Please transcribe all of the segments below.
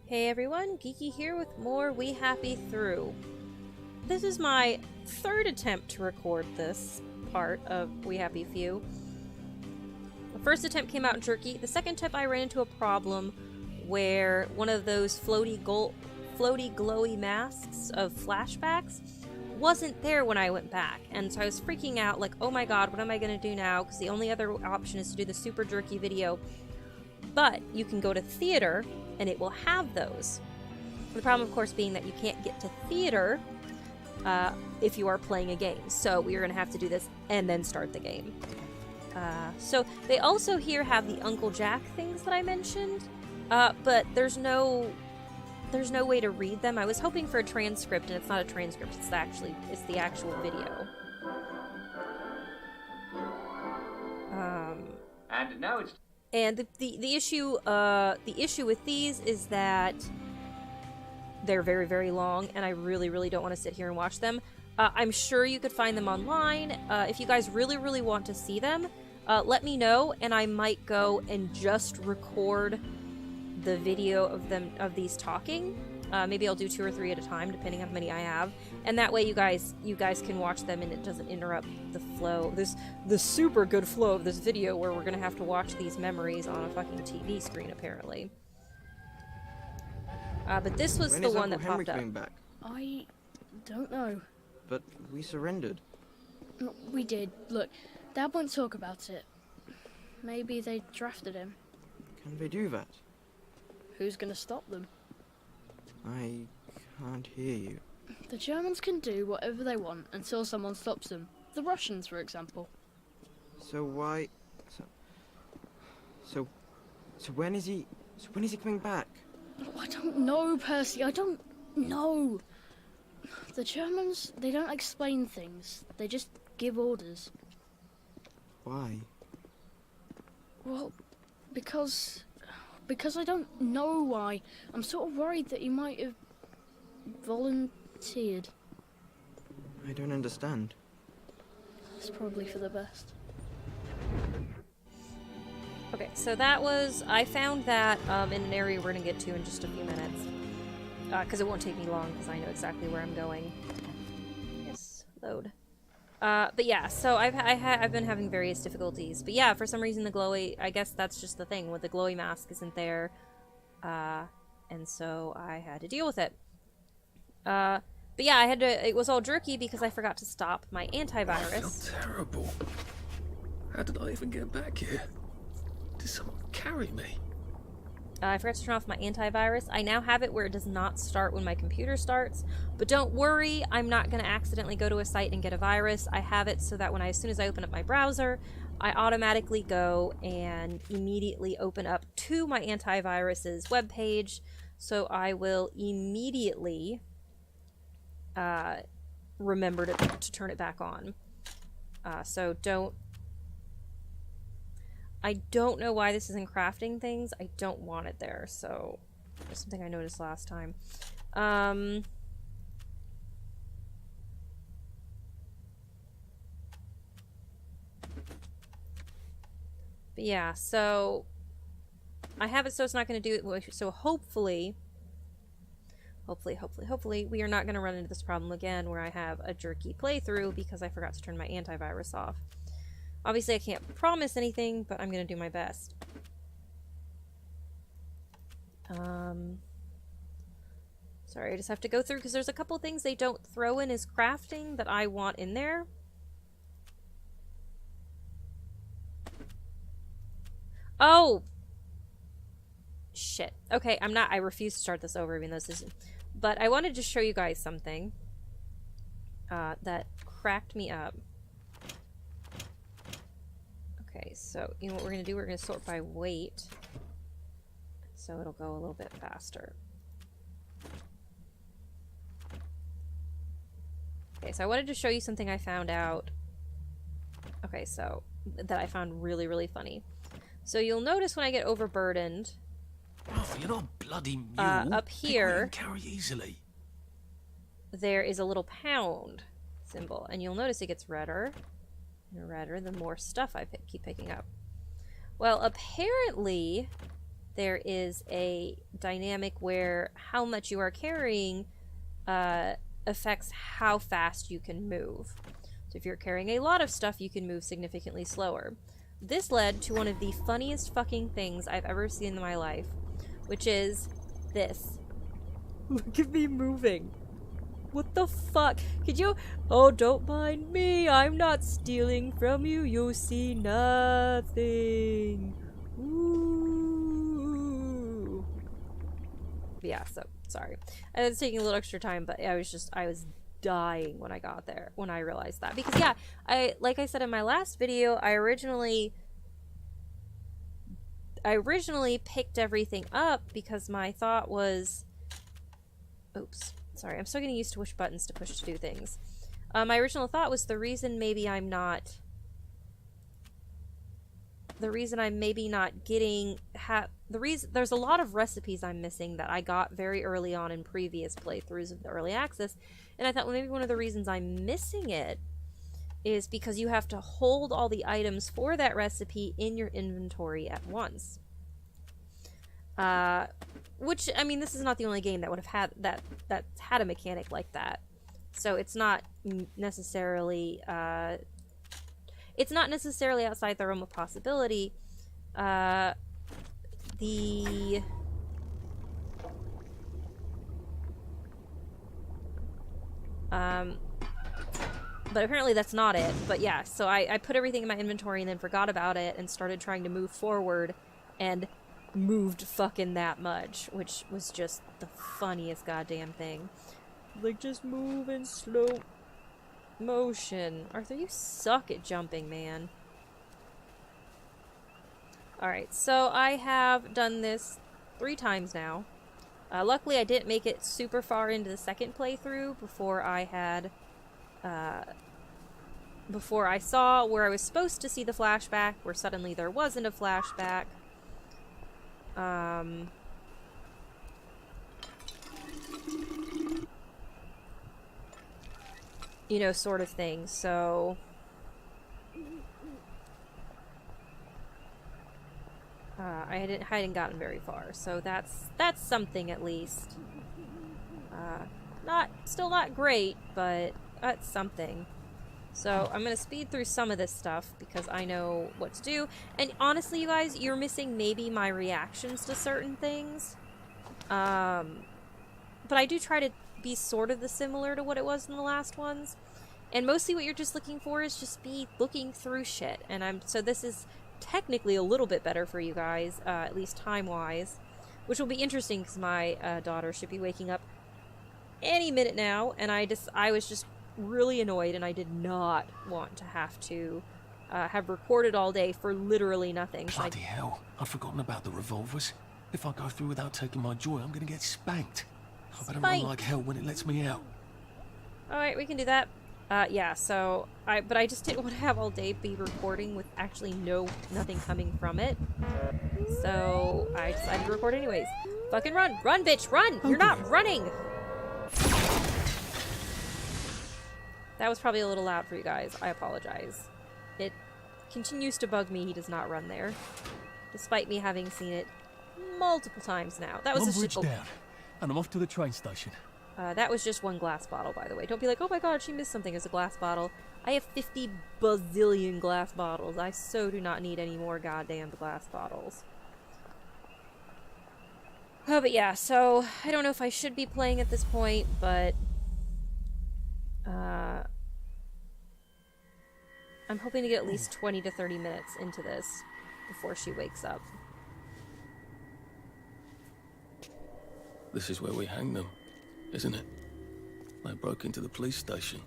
Hey everyone, Geeky here with more We Happy Through. This is my third attempt to record this part of We Happy Few. The first attempt came out jerky. The second attempt I ran into a problem where one of those floaty glowy masks of flashbacks wasn't there when I went back. And so I was freaking out like, oh my god, what am I going to do now? Because the only other option is to do the super jerky video. But you can go to theater and it will have those. The problem, of course, being that you can't get to theater if you are playing a game. So we are going to have to do this and then start the game. So they also here have the Uncle Jack things that I mentioned, but there's no way to read them. I was hoping for a transcript, and it's not a transcript. It's the actual video. And now it's. And the issue with these is that they're very, very long, and I really don't want to sit here and watch them. I'm sure you could find them online. If you guys really want to see them, let me know, and I might go and just record the video of these talking. Maybe I'll do 2 or 3 at a time, depending on how many I have, and that way you guys can watch them and it doesn't interrupt the flow. The super good flow of this video where we're gonna have to watch these memories on a fucking TV screen, apparently. But this was the one that popped up. Back? I don't know. But we surrendered. We did. Look, Dad won't talk about it. Maybe they drafted him. Can they do that? Who's gonna stop them? I can't hear you. The Germans can do whatever they want until someone stops them. The Russians, for example. So why... So when is he... So when is he coming back? Oh, I don't know, Percy. I don't know. The Germans, they don't explain things. They just give orders. Why? Well, because I don't know why. I'm sort of worried that he might have volunteered. I don't understand. It's probably for the best. Okay, so I found that in an area we're gonna get to in just a few minutes. Because it won't take me long, because I know exactly where I'm going. Yes, load. But yeah, so I've been having various difficulties. But yeah, for some reason the glowy, I guess that's just the thing, with the glowy mask isn't there. And so I had to deal with it. But yeah, it was all jerky because I forgot to stop my antivirus. I felt terrible. How did I even get back here? Did someone carry me? I forgot to turn off my antivirus. I now have it where it does not start when my computer starts. But don't worry, I'm not going to accidentally go to a site and get a virus. I have it so that as soon as I open up my browser, I automatically go and immediately open up to my antivirus's webpage. So I will immediately remember to turn it back on. So I don't know why this isn't crafting things. I don't want it there, so that's something I noticed last time. But yeah, so I have it so it's not going to do it. So hopefully, we are not going to run into this problem again where I have a jerky playthrough because I forgot to turn my antivirus off. Obviously, I can't promise anything, but I'm going to do my best. Sorry, I just have to go through because there's a couple things they don't throw in as crafting that I want in there. Oh! Shit. Okay, I refuse to start this over even though this isn't. But I wanted to show you guys something that cracked me up. Okay, so you know what we're going to do? We're going to sort by weight. So it'll go a little bit faster. Okay, so I wanted to show you something I found out. Okay, so that I found really funny. So you'll notice when I get overburdened, Oh, you're not a bloody mule. Up here, Carry easily. there is a little pound symbol, and you'll notice it gets redder and redder the more stuff I keep picking up. Well, apparently there is a dynamic where how much you are carrying affects how fast you can move. So if you're carrying a lot of stuff, you can move significantly slower. This led to one of the funniest fucking things I've ever seen in my life, which is this. Look at me moving. What the fuck? Could you? Oh, don't mind me. I'm not stealing from you. You see nothing. Ooh. Yeah, so, sorry. I was taking a little extra time, but I was dying when I got there, when I realized that. Because, yeah, like I said in my last video, I originally picked everything up because my thought was... Oops. Sorry, I'm still getting used to which buttons to push to do things. My original thought was the reason I'm maybe not getting... there's a lot of recipes I'm missing that I got very early on in previous playthroughs of the early access, and I thought, well, maybe one of the reasons I'm missing it is because you have to hold all the items for that recipe in your inventory at once. Which, I mean, this is not the only game that would have had that's had a mechanic like that. So it's not necessarily outside the realm of possibility. But apparently that's not it. But yeah, so I put everything in my inventory and then forgot about it and started trying to move forward and moved fucking that much, which was just the funniest goddamn thing. Like, just move in slow motion. Arthur, you suck at jumping, man. Alright, so I have done this 3 times now. Luckily, I didn't make it super far into the second playthrough before I had... before I saw where I was supposed to see the flashback, where suddenly there wasn't a flashback. You know, sort of thing, so... I hadn't gotten very far, so that's something at least. Still not great, but that's something. So I'm gonna speed through some of this stuff because I know what to do. And honestly, you guys, you're missing maybe my reactions to certain things. But I do try to be sort of similar to what it was in the last ones. And mostly what you're just looking for is just be looking through shit. And so this is technically a little bit better for you guys, at least time-wise. Which will be interesting because my daughter should be waking up any minute now. And I was just really annoyed, and I did not want to have to have recorded all day for literally nothing. Bloody hell, I'd forgotten about the revolvers. If I go through without taking my joy, I'm gonna get spanked. I better run like hell when it lets me out. Alright, we can do that. Yeah, so, but I just didn't want to have all day be recording with actually nothing coming from it. So, I decided to record anyways. Fucking run! Run, bitch! Run! You're not running! That was probably a little loud for you guys. I apologize. It continues to bug me he does not run there. Despite me having seen it multiple times now. That was One just bridge down, and I'm off to the train station. That was just one glass bottle, by the way. Don't be like, oh my god, she missed something as a glass bottle. I have 50 bazillion glass bottles. I so do not need any more goddamn glass bottles. Oh, but yeah, so I don't know if I should be playing at this point, but I'm hoping to get at least 20 to 30 minutes into this before she wakes up. This is where we hang them, isn't it? They broke into the police station,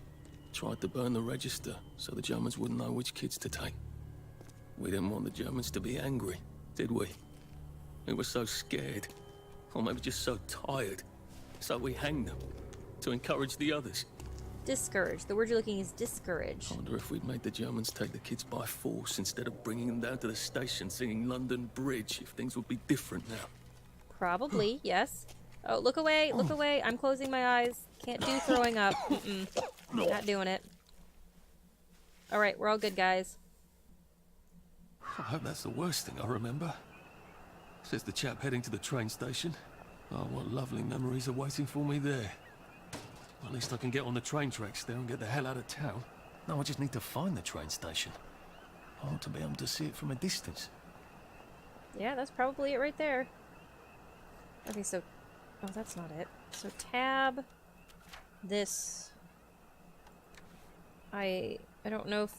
tried to burn the register so the Germans wouldn't know which kids to take. We didn't want the Germans to be angry, did we? We were so scared, or maybe just so tired, so we hanged them to encourage the others. Discourage. The word you're looking is discourage. I wonder if we'd made the Germans take the kids by force instead of bringing them down to the station singing London Bridge, if things would be different now. Probably, yes. Oh, look away, look away. I'm closing my eyes. Can't do throwing up. Not doing it. Alright, we're all good, guys. I hope that's the worst thing I remember. Says the chap heading to the train station. Oh, what lovely memories are waiting for me there. Well, at least I can get on the train tracks there and get the hell out of town. No, I just need to find the train station. I ought to be able to see it from a distance. Yeah, that's probably it right there. Okay, so... Oh, that's not it. So tab... This... I don't know if...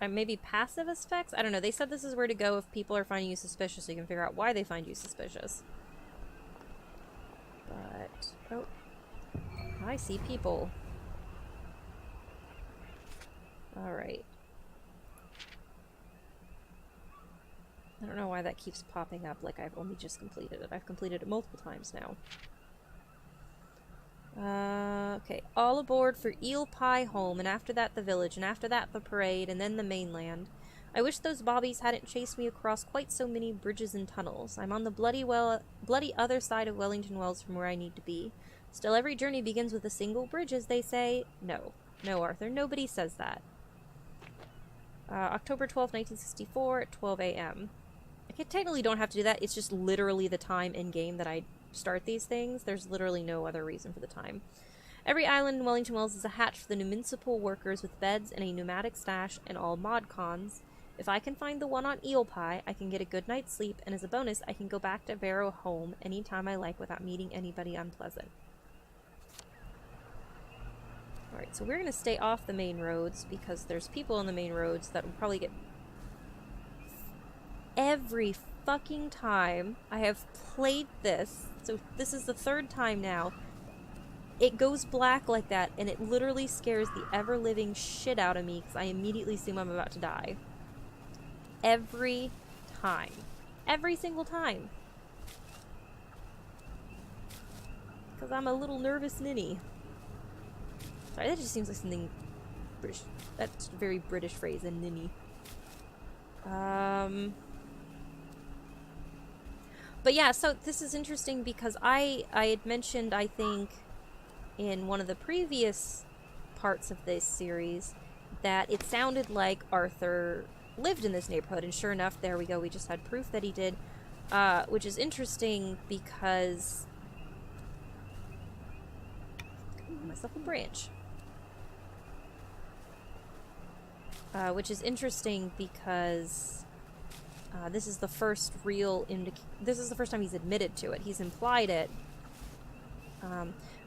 maybe passive effects? I don't know. They said this is where to go if people are finding you suspicious, so you can figure out why they find you suspicious. But... Oh. I see people. Alright. I don't know why that keeps popping up like I've only just completed it. I've completed it multiple times now. Okay. All aboard for Eel Pie Home, and after that the village, and after that the parade, and then the mainland. I wish those bobbies hadn't chased me across quite so many bridges and tunnels. I'm on the bloody other side of Wellington Wells from where I need to be. Still, every journey begins with a single bridge, as they say. No. No, Arthur. Nobody says that. October 12th, 1964 at 12 a.m. I technically don't have to do that. It's just literally the time in-game that I start these things. There's literally no other reason for the time. Every island in Wellington Wells is a hatch for the municipal workers with beds and a pneumatic stash and all mod cons. If I can find the one on Eel Pie, I can get a good night's sleep, and as a bonus, I can go back to Barrow home anytime I like without meeting anybody unpleasant. Alright, so we're going to stay off the main roads because there's people on the main roads that will probably get... Every fucking time I have played this, so this is the third time now, it goes black like that, and it literally scares the ever-living shit out of me because I immediately assume I'm about to die. Every time. Every single time. Because I'm a little nervous ninny. Sorry, that just seems like something British. That's a very British phrase, a ninny. But yeah, so this is interesting because I had mentioned, I think, in one of the previous parts of this series, that it sounded like Arthur lived in this neighborhood, and sure enough, there we go, we just had proof that he did, which is interesting because... Got myself a branch. Which is interesting because this is the first real this is the first time he's admitted to it. He's implied it.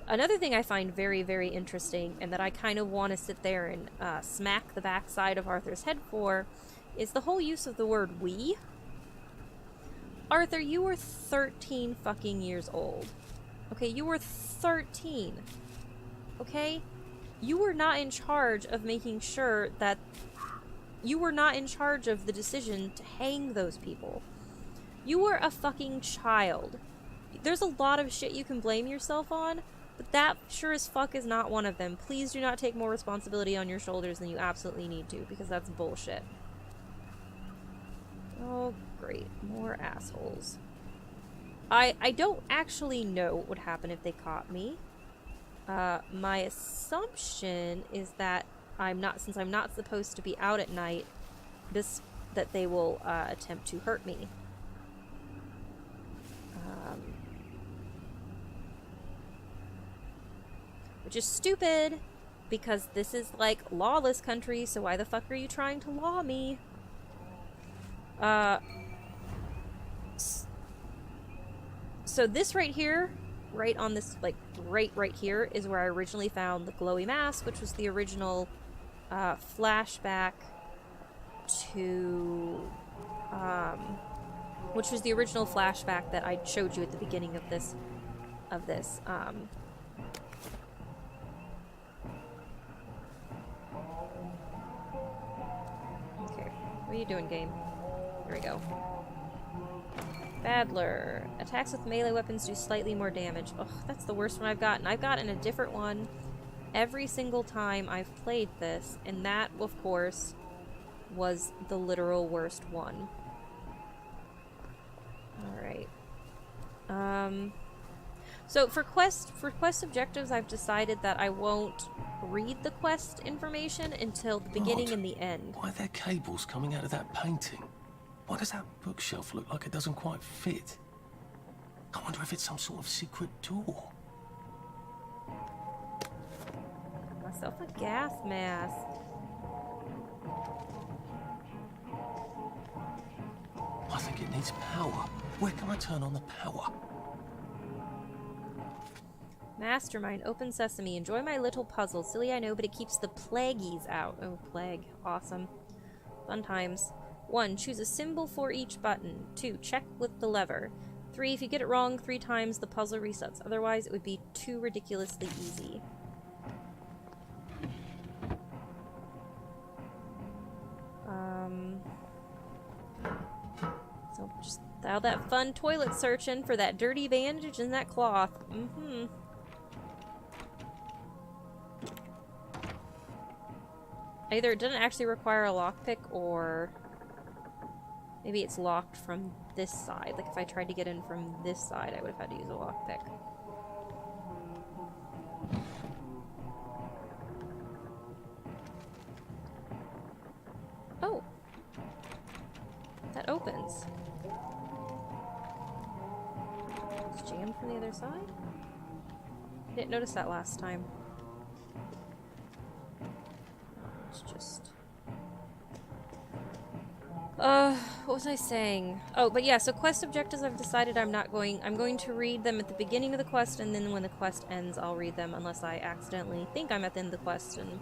Another thing I find very, very interesting, and that I kind of want to sit there and smack the backside of Arthur's head for, is the whole use of the word we. Arthur, you were 13 fucking years old. Okay, you were 13. Okay? You were not in charge of making sure that... You were not in charge of the decision to hang those people. You were a fucking child. There's a lot of shit you can blame yourself on, but that sure as fuck is not one of them. Please do not take more responsibility on your shoulders than you absolutely need to, because that's bullshit. Oh, great. More assholes. I don't actually know what would happen if they caught me. My assumption is that since I'm not supposed to be out at night, that they will attempt to hurt me. Which is stupid, because this is like lawless country, so why the fuck are you trying to law me? So this right here, right on this, like, right here, is where I originally found the glowy mask, which was the original flashback to, which was the original flashback that I showed you at the beginning of this, Okay, what are you doing, game? There we go. Badler. Attacks with melee weapons do slightly more damage. Ugh, that's the worst one I've gotten. I've gotten a different one every single time I've played this, and that, of course, was the literal worst one. Alright. So for quest objectives, I've decided that I won't read the quest information until the beginning and the end. Why are there cables coming out of that painting? Why does that bookshelf look like it doesn't quite fit? I wonder if it's some sort of secret door. Myself a gas mask. I think it needs power. Where can I turn on the power? Mastermind, open sesame. Enjoy my little puzzle. Silly, I know, but it keeps the plagueies out. Oh, plague. Awesome. Fun times. 1. Choose a symbol for each button. 2. Check with the lever. 3. If you get it wrong 3 times, the puzzle resets. Otherwise, it would be too ridiculously easy. So, just all that fun toilet searching for that dirty bandage and that cloth. Mm-hmm. Either it doesn't actually require a lockpick, or maybe it's locked from this side. Like if I tried to get in from this side, I would have had to use a lockpick. Oh! That opens. It's jammed from the other side? I didn't notice that last time. It's just... what was I saying? Oh, but yeah, so quest objectives I've decided I'm going to read them at the beginning of the quest, and then when the quest ends, I'll read them unless I accidentally think I'm at the end of the quest, and...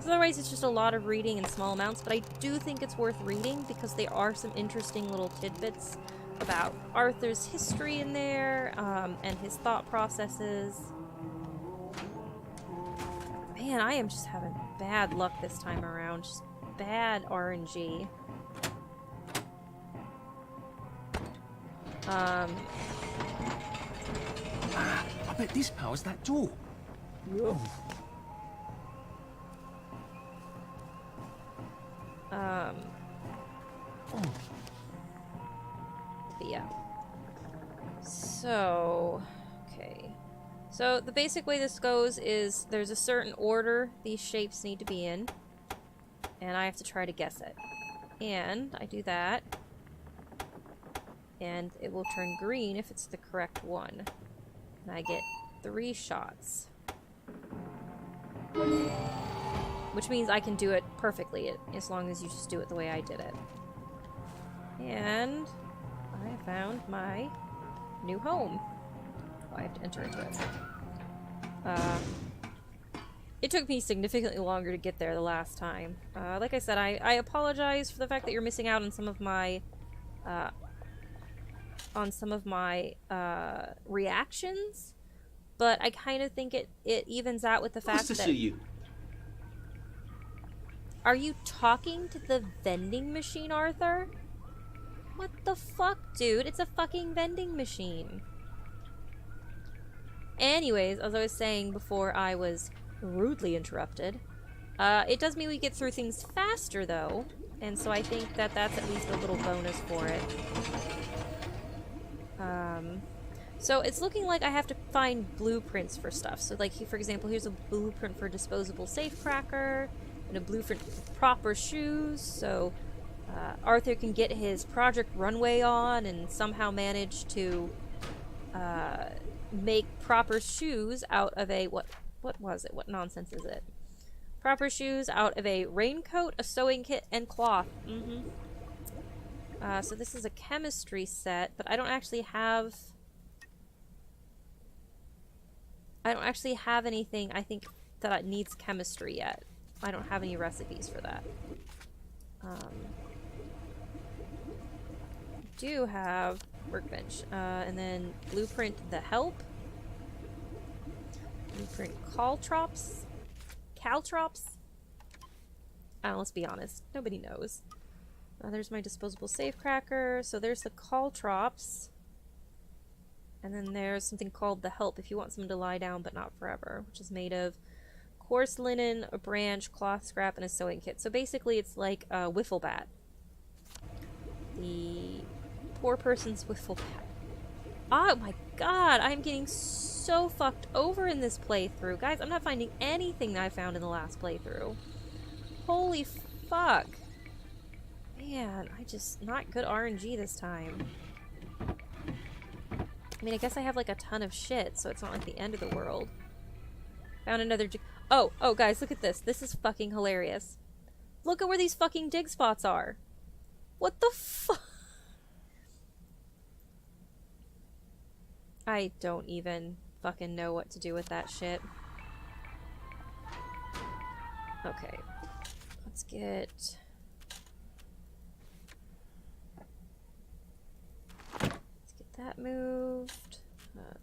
Otherwise, it's just a lot of reading in small amounts, but I do think it's worth reading because there are some interesting little tidbits about Arthur's history in there, and his thought processes. Man, I am just having bad luck this time around. Just bad RNG. I bet this powers that door. Whoa. But yeah. So, okay. So, the basic way this goes is there's a certain order these shapes need to be in, and I have to try to guess it. And I do that, and it will turn green if it's the correct one. And I get 3 shots. Which means I can do it perfectly, as long as you just do it the way I did it. And I found my new home. Oh, I have to enter into it. It took me significantly longer to get there the last time. Like I said, I apologize for the fact that you're missing out on some of my reactions, but I kind of think it evens out with the fact Nice to that... see you. Are you talking to the vending machine, Arthur? What the fuck, dude? It's a fucking vending machine. Anyways, as I was saying before I was rudely interrupted, it does mean we get through things faster, though, and so I think that that's at least a little bonus for it. So it's looking like I have to find blueprints for stuff. So, like, for example, here's a blueprint for disposable safecracker, and a blueprint for proper shoes, so Arthur can get his Project Runway on and somehow manage to make proper shoes out of a... What was it? What nonsense is it? Proper shoes out of a raincoat, a sewing kit, and cloth. So this is a chemistry set, but I don't actually have anything, I think, that needs chemistry yet. I don't have any recipes for that. Do have workbench, and then blueprint the help, blueprint caltrops. Let's be honest, nobody knows. There's my disposable safecracker. So there's the caltrops, and then there's something called the help if you want someone to lie down but not forever, which is made of coarse linen, a branch, cloth scrap, and a sewing kit. So basically it's like a wiffle bat. The poor person's wiffle bat. Oh my god, I'm getting so fucked over in this playthrough. Guys, I'm not finding anything that I found in the last playthrough. Holy fuck. Man, not good RNG this time. mean, I guess I have like a ton of shit, so it's not like the end of the world. Found another oh, guys, look at this. This is fucking hilarious. Look at where these fucking dig spots are. What the fuck? I don't even fucking know what to do with that shit. Okay. Let's get... that moved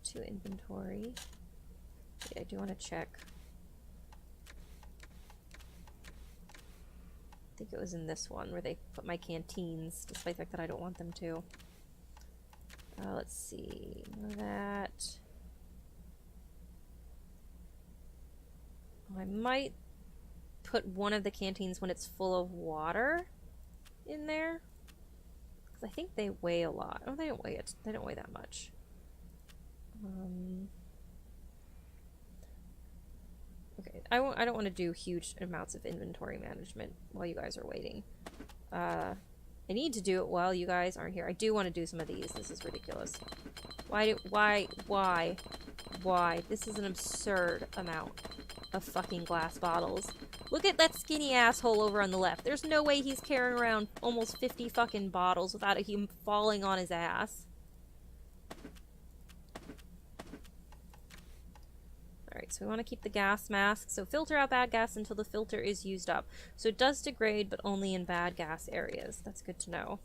to inventory. Yeah, I do want to check. I think it was in this one where they put my canteens, despite the fact that I don't want them to. Let's see. None of that. I might put one of the canteens when it's full of water in there. I think they weigh a lot. Oh, they don't weigh it. They don't weigh that much. Okay, I don't want to do huge amounts of inventory management while you guys are waiting. I need to do it while you guys aren't here. I do want to do some of these. This is ridiculous. Why? This is an absurd amount of fucking glass bottles. Look at that skinny asshole over on the left. There's no way he's carrying around almost 50 fucking bottles without him falling on his ass. Alright, so we want to keep the gas mask. So filter out bad gas until the filter is used up. So it does degrade, but only in bad gas areas. That's good to know.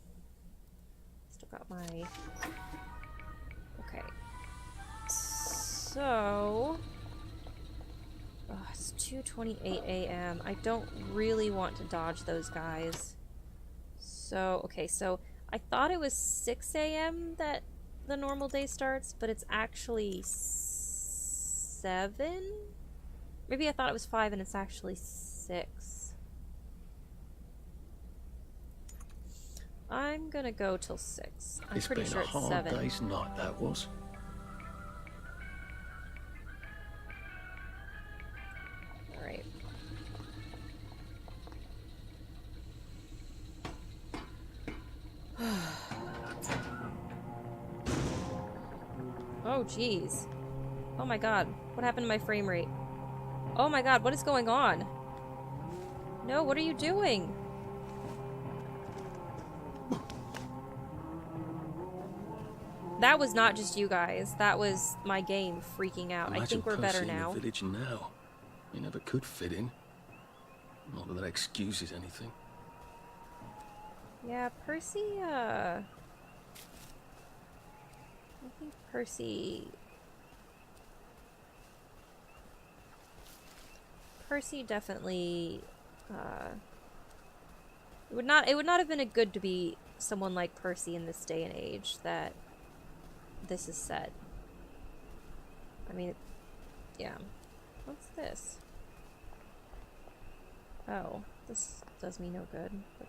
Still got my... Okay. So... Oh, it's 2:28 a.m. I don't really want to dodge those guys. So, okay, so I thought it was 6 a.m. that the normal day starts, but it's actually 7? Maybe I thought it was 5 and it's actually 6. I'm gonna go till 6. I'm pretty sure it's 7. It's been a hard day's night, that was. Alright. Oh, jeez. Oh my god. What happened to my frame rate? Oh my god, what is going on? No, what are you doing? That was not just you guys. That was my game freaking out. I think we're better now. In the village now. You never could fit in. Not that that excuses anything. Yeah, Percy, I think Percy definitely, it would not have been a good to be someone like Percy in this day and age that this is set. I mean, yeah. What's this? Oh, this does me no good. But...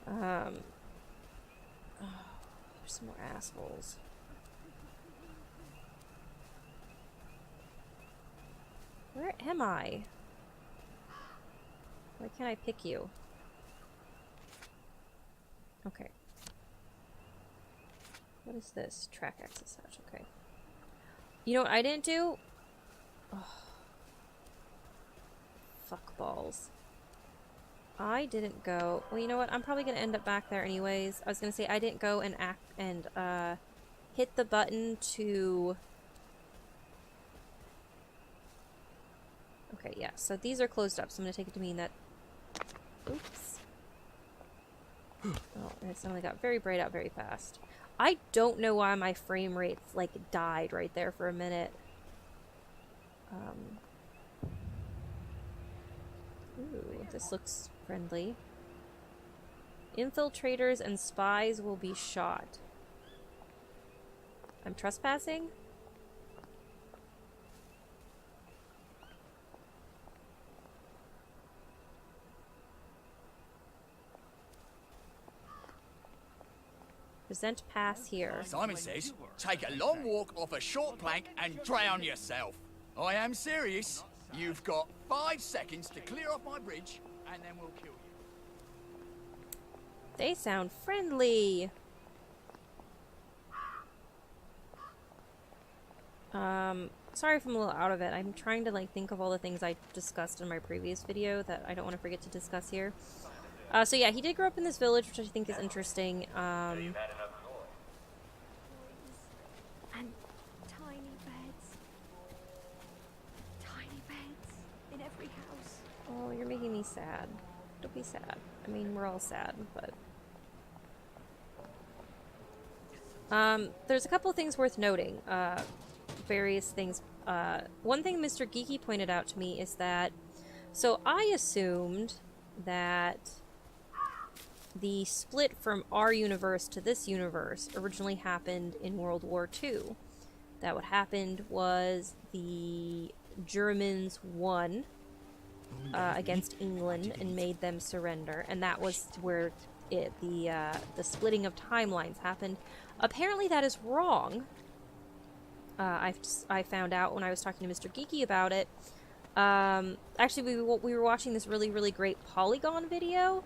oh, there's some more assholes. Where am I? Why can't I pick you? Okay. What is this? Track access hatch. Okay. You know what I didn't do? Oh. Fuck balls. I didn't go... Well, you know what? I'm probably going to end up back there anyways. I was going to say I didn't go and hit the button to... Okay, yeah. So these are closed up, so I'm going to take it to mean that... Oops. Oh, and it suddenly got very bright out very fast. I don't know why my frame rate, like, died right there for a minute. Ooh, this looks friendly. Infiltrators and spies will be shot. I'm trespassing? Present pass here. Simon says, take a long walk off a short plank and drown yourself. I am serious. You've got 5 seconds to clear off my bridge, and then we'll kill They sound friendly. Sorry if I'm a little out of it. I'm trying to like think of all the things I discussed in my previous video that I don't want to forget to discuss here. So yeah, he did grow up in this village, which I think is interesting. And tiny beds. Tiny beds in every house. Oh, you're making me sad. Don't be sad. I mean, we're all sad, but... there's a couple of things worth noting. Various things. One thing Mr. Geeky pointed out to me is that... So I assumed that the split from our universe to this universe originally happened in World War II. That what happened was the Germans won against England and made them surrender, and that was where the splitting of timelines happened. Apparently that is wrong. I found out when I was talking to Mr. Geeky about it. Actually, we were watching this really great Polygon video.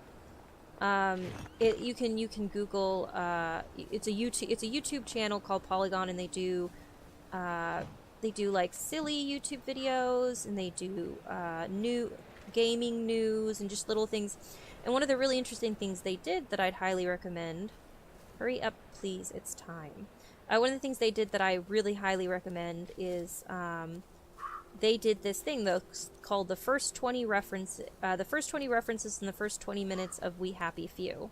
You can Google. It's a YouTube channel called Polygon, and they do like silly YouTube videos, and they do new gaming news and just little things. And one of the really interesting things they did that I'd highly recommend. Hurry up, please! It's time. One of the things they did that I really highly recommend is they did this thing though called the first 20 references in the first 20 minutes of We Happy Few,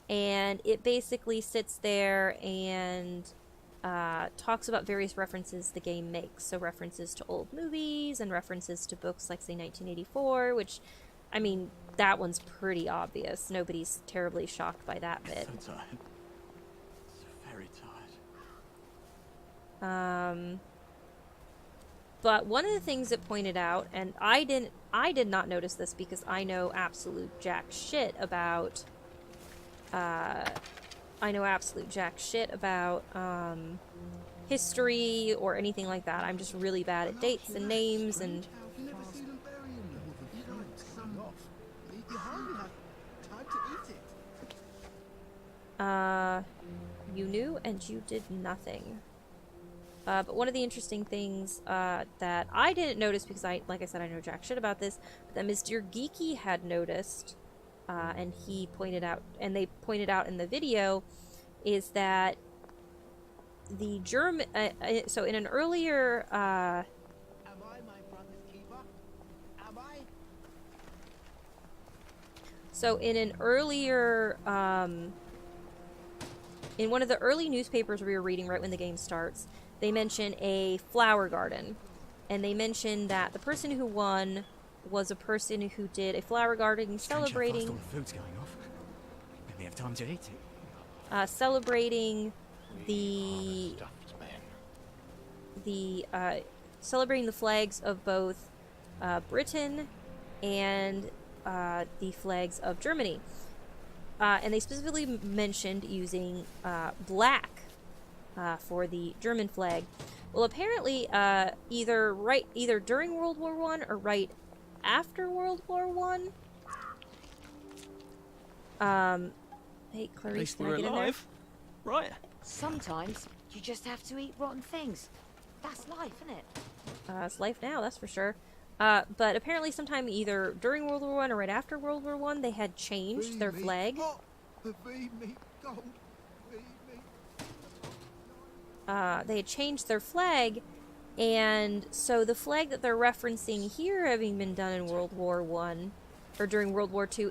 and it basically sits there and talks about various references the game makes. So references to old movies and references to books like say 1984, which I mean that one's pretty obvious. Nobody's terribly shocked by that bit. So tired. So very tired. But one of the things it pointed out, and I did not notice this because I know absolute jack shit about history or anything like that. I'm just really bad at dates and names and you knew and you did nothing. But one of the interesting things that I didn't notice because like I said, I know jack shit about this, but that Mr. Geeky had noticed, and he pointed out, and they pointed out in the video, is that the German. So in an earlier. Am I my brother's keeper? Am I? So in an earlier. In one of the early newspapers we were reading right when the game starts, they mention a flower garden. And they mentioned that the person who won was a person who did a flower garden celebrating... All the food's going off. Maybe have time to eat it. Celebrating celebrating the flags of both Britain and the flags of Germany. And they specifically mentioned using black for the German flag. Well, apparently, either during World War I or right after World War I. Hey, Clarice, can I get in there? Right. Sometimes you just have to eat rotten things. That's life, isn't it? It's life now, that's for sure. But apparently sometime either during World War I or right after World War I, they had changed their flag. They had changed their flag, and so the flag that they're referencing here having been done in World War I, or during World War II,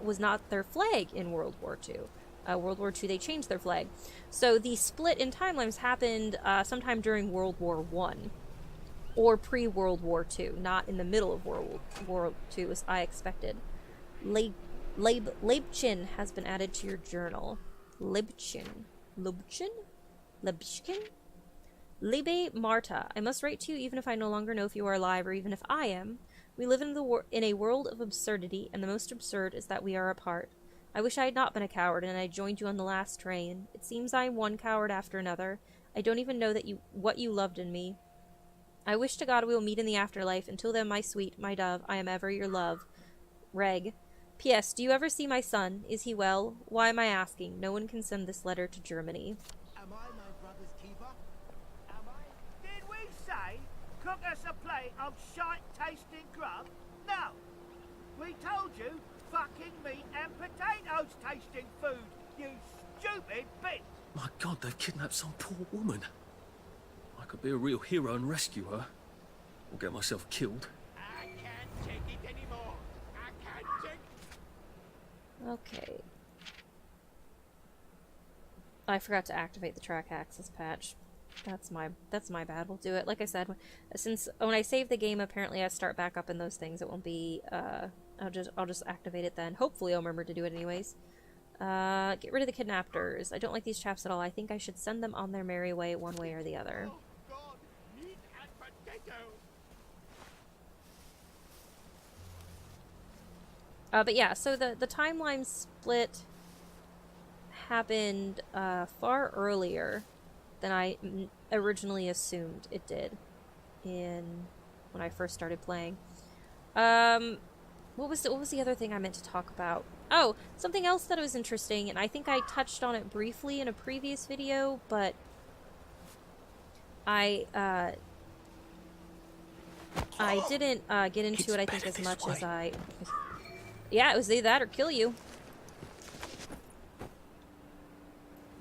was not their flag in World War II. World War II, they changed their flag. So the split in timelines happened sometime during World War I. Or pre-World War II, not in the middle of World War II as I expected. Leibchen has been added to your journal. Leibchen? Liebe Marta, I must write to you even if I no longer know if you are alive or even if I am. We live in a world of absurdity, and the most absurd is that we are apart. I wish I had not been a coward and I joined you on the last train. It seems I am one coward after another. I don't even know what you loved in me. I wish to God we will meet in the afterlife. Until then, my sweet, my dove, I am ever your love. Reg. P.S. Do you ever see my son? Is he well? Why am I asking? No one can send this letter to Germany. Am I my brother's keeper? Am I? Did we say cook us a plate of shite-tasting grub? No. We told you fucking meat and potatoes tasting food, you stupid bitch. My God, they've kidnapped some poor woman. I could be a real hero and rescue her. Or get myself killed. I can't take it anymore. I can't take... Okay. I forgot to activate the track access patch. That's my bad. We'll do it. Like I said, since when I save the game, apparently I start back up in those things. It won't be. I'll just activate it then. Hopefully, I'll remember to do it anyways. Get rid of the kidnappers. I don't like these chaps at all. I think I should send them on their merry way, one way or the other. Oh, God. Meat and potatoes. But yeah, so the timeline split happened far earlier than I originally assumed it did when I first started playing. What was the other thing I meant to talk about? Oh, something else that was interesting, and I think I touched on it briefly in a previous video, but I didn't get into it, I think, as much as I... Yeah, it was either that or kill you.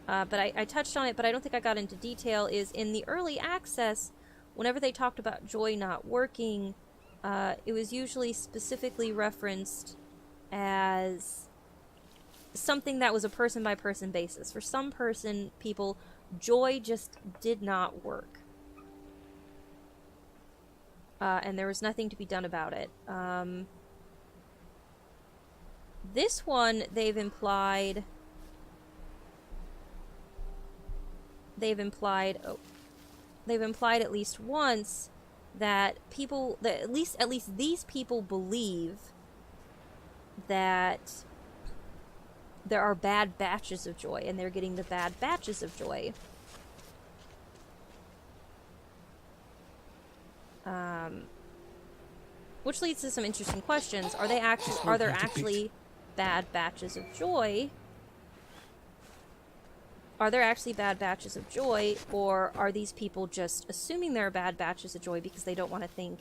But I touched on it, but I don't think I got into detail, is in the early access, whenever they talked about Joy not working, it was usually specifically referenced as something that was a person-by-person basis. For some people, Joy just did not work. And there was nothing to be done about it. This one, they've implied at least once that at least these people believe that there are bad batches of Joy, and they're getting the bad batches of Joy. Which leads to some interesting questions. Are there actually bad batches of Joy? Are there actually bad batches of Joy, or are these people just assuming there are bad batches of Joy because they don't want to think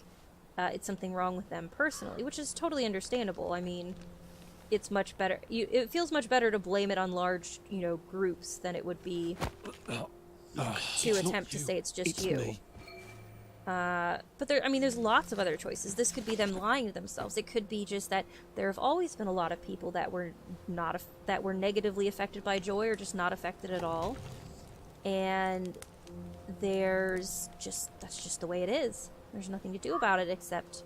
it's something wrong with them personally, which is totally understandable. I mean, it's much better. It feels much better to blame it on large, groups than it would be to attempt to say it's just you. Me. But there's lots of other choices. This could be them lying to themselves. It could be just that there have always been a lot of people that were negatively affected by Joy, or just not affected at all. And that's just the way it is. There's nothing to do about it except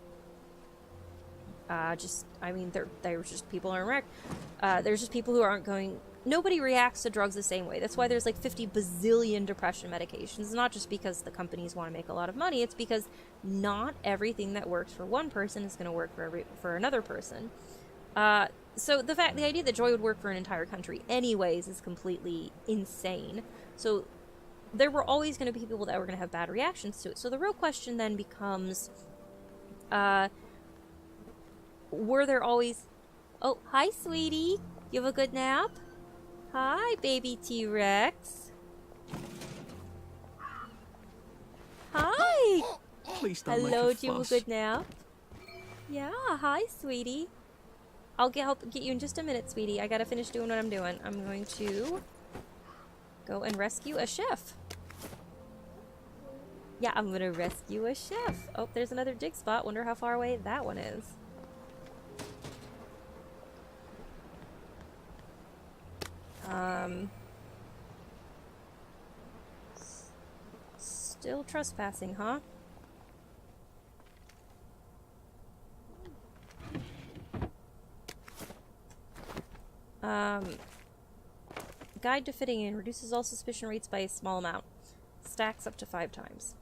there's just people aren't wrecked. There's just people who aren't going. Nobody reacts to drugs the same way. That's why there's like 50 bazillion depression medications. It's not just because the companies want to make a lot of money. It's because not everything that works for one person is going to work for another person. So the idea that Joy would work for an entire country anyways is completely insane. So there were always going to be people that were going to have bad reactions to it. So the real question then becomes, were there always... Oh, hi, sweetie. You have a good nap? Hi, baby T-Rex. Hi. Please don't Hello, make a do you have a fuss. good nap? Yeah, hi, sweetie. I'll help get you in just a minute, sweetie. I gotta finish doing what I'm doing. I'm going to go and rescue a chef. Yeah, I'm gonna rescue a chef. Oh, there's another dig spot. Wonder how far away that one is. Still trespassing, huh? Guide to fitting in. Reduces all suspicion rates by a small amount. Stacks up to 5 times.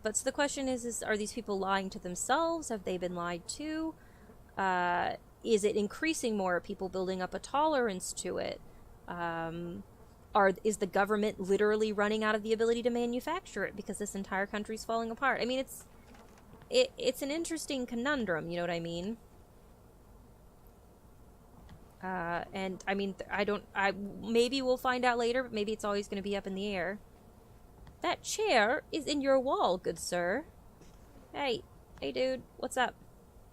But so the question is are these people lying to themselves? Have they been lied to? Is it increasing more? Are people building up a tolerance to it? Is the government literally running out of the ability to manufacture it because this entire country's falling apart? I mean, it's an interesting conundrum, you know what I mean? And I mean, maybe we'll find out later, but maybe it's always going to be up in the air. That chair is in your wall, good sir. Hey, dude, what's up?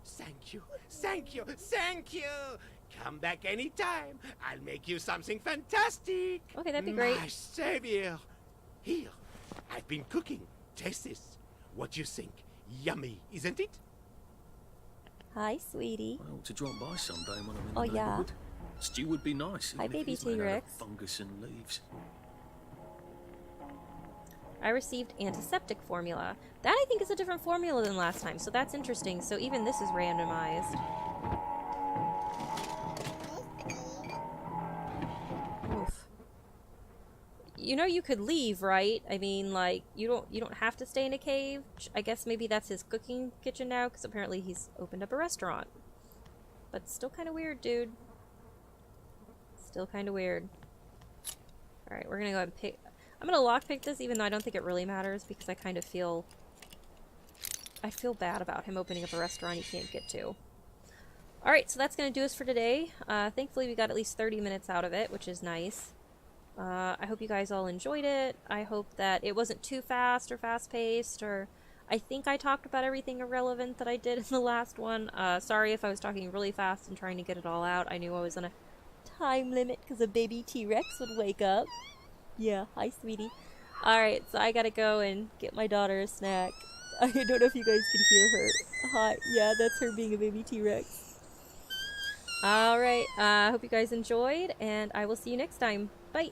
Thank you, thank you, thank you! Come back anytime. I'll make you something fantastic. Okay, that'd be great. My savior. Here, I've been cooking. Taste this. What you think? Yummy, isn't it? Hi, sweetie. I ought to drop by someday when I'm in Oh, the yeah. neighborhood. Stew would be nice. Hi, even if baby it's made out of T-Rex. fungus and leaves. I received antiseptic formula. That I think is a different formula than last time, so that's interesting. So even this is randomized. Oof. You know you could leave, right? I mean, like, you don't have to stay in a cave. I guess maybe that's his cooking kitchen now, because apparently he's opened up a restaurant. But still kind of weird, dude. Still kind of weird. Alright, we're gonna go ahead and pick... I'm gonna lockpick this, even though I don't think it really matters, because I kind of feel... I feel bad about him opening up a restaurant he can't get to. Alright, so that's gonna do us for today. Thankfully we got at least 30 minutes out of it, which is nice. I hope you guys all enjoyed it. I hope that it wasn't too fast or fast-paced, or... I think I talked about everything irrelevant that I did in the last one. Sorry if I was talking really fast and trying to get it all out. I knew I was on a time limit because a baby T-Rex would wake up. Yeah, hi, sweetie. Alright, so I gotta go and get my daughter a snack. I don't know if you guys can hear her. Hi, yeah, that's her being a baby T-Rex. Alright, hope you guys enjoyed, and I will see you next time. Bye!